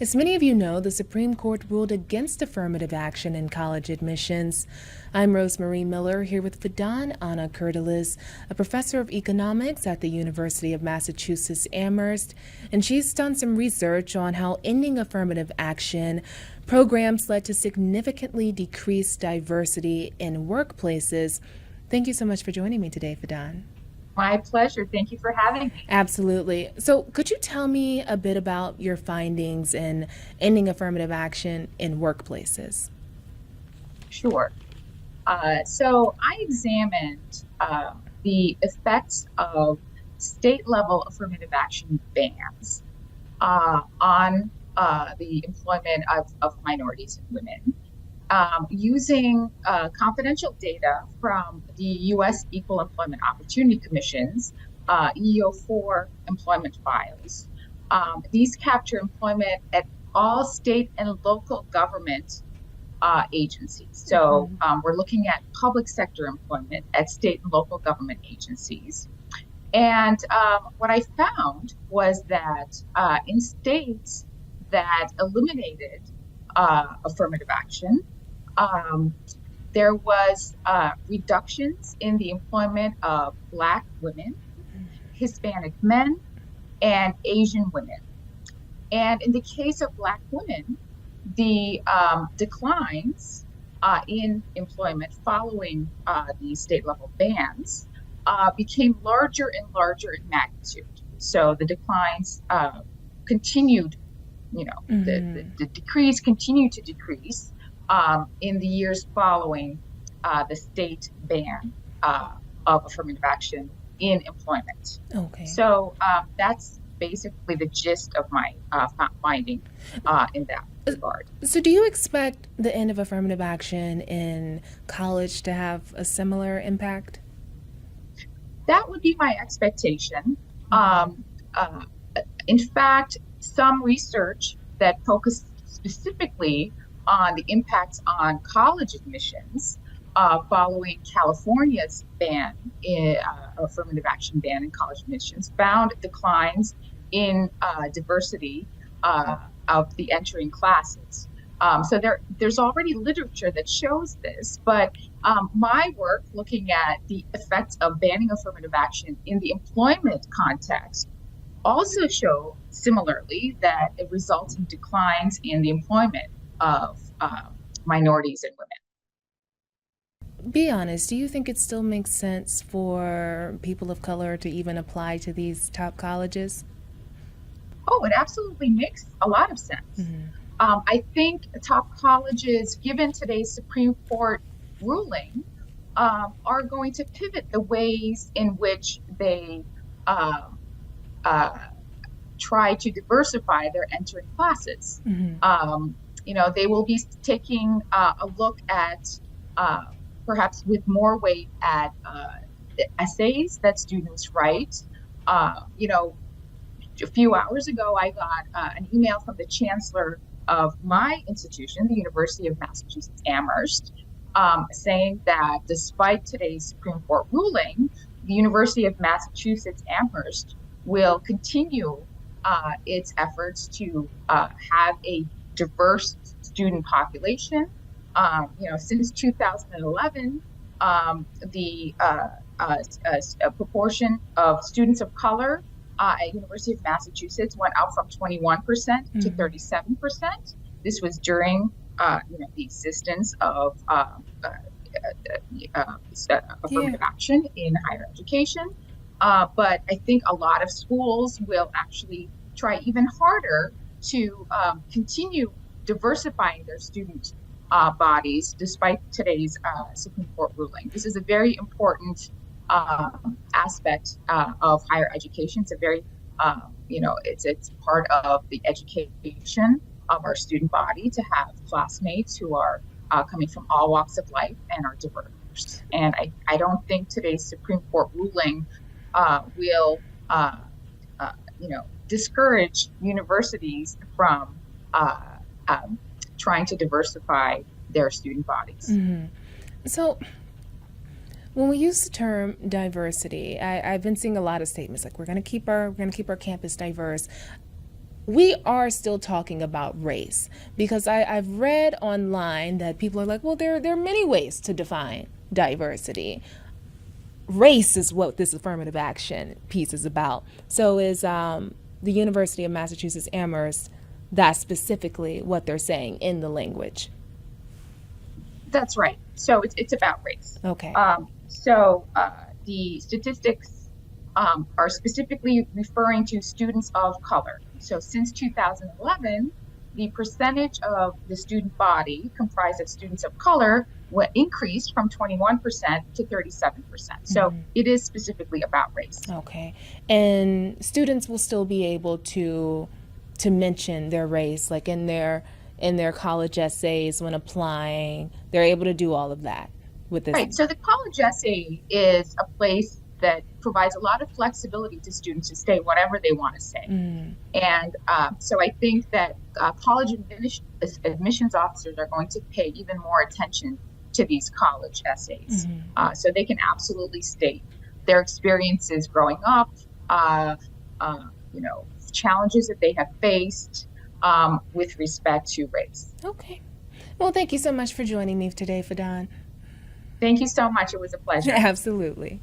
As many of you know, the Supreme Court ruled against affirmative action in college admissions. I'm Rosemarie Miller here with Fidan Kurtulus, a professor of economics at the University of Massachusetts Amherst, and she's done some research on how ending affirmative action programs led to significantly decreased diversity in workplaces. Thank you so much for joining me today, Fidan. My pleasure. Thank you for having me. Absolutely. So, could you tell me a bit about your findings in ending affirmative action in workplaces? Sure. So I examined the effects of state level affirmative action bans on the employment of minorities and women using confidential data from the U.S. Equal Employment Opportunity Commission's EO4 employment files. These capture employment at all state and local government agencies. So we're looking at public sector employment at state and local government agencies. And what I found was that in states that eliminated affirmative action, there was reductions in the employment of Black women, Hispanic men, and Asian women. And in the case of Black women, the declines in employment following the state level bans became larger and larger in magnitude. So the declines continued, the decrease continued to decrease in the years following the state ban of affirmative action in employment. Okay. So that's basically the gist of my finding in that regard. So, do you expect the end of affirmative action in college to have a similar impact? That would be my expectation. In fact, some research that focused specifically on the impacts on college admissions following California's ban, affirmative action ban in college admissions, found declines in diversity of the entering classes. So there's already literature that shows this, but my work looking at the effects of banning affirmative action in the employment context also show similarly that it results in declines in the employment of minorities and women. Be honest, do you think it still makes sense for people of color to even apply to these top colleges? Oh, it absolutely makes a lot of sense. I think top colleges, given today's Supreme Court ruling, are going to pivot the ways in which they try to diversify their entering classes. They will be taking a look at perhaps with more weight at essays that students write. A few hours ago, I got an email from the chancellor of my institution, the University of Massachusetts Amherst, saying that despite today's Supreme Court ruling, the University of Massachusetts Amherst will continue its efforts to have a diverse student population. Since 2011, the proportion of students of color at University of Massachusetts went up from 21% to 37%. This was during the existence of affirmative action in higher education. But I think a lot of schools will actually try even harder to continue diversifying their student bodies despite today's Supreme Court ruling. This is a very important aspect of higher education. It's a very, it's part of the education of our student body to have classmates who are coming from all walks of life and are diverse. And I don't think today's Supreme Court ruling will, discourage universities from trying to diversify their student bodies. So, when we use the term diversity, I've been seeing a lot of statements like we're going to keep our campus diverse. we are still talking about race, because I've read online that people are like, well, there are many ways to define diversity. Race is what this affirmative action piece is about. So is the University of Massachusetts Amherst, that's specifically what they're saying in the language? That's right. So it's about race. Okay. The statistics are specifically referring to students of color. So since 2011, the percentage of the student body comprised of students of color increased from 21% to 37%. So it is specifically about race. Okay. And students will still be able to mention their race, like in their college essays when applying. They're able to do all of that with this. Right. So the college essay is a place that provides a lot of flexibility to students to say whatever they want to say. And so I think that college admissions officers are going to pay even more attention to these college essays. So they can absolutely state their experiences growing up, challenges that they have faced with respect to race. Okay. Well, thank you so much for joining me today, Fidan. Thank you so much. It was a pleasure. Absolutely.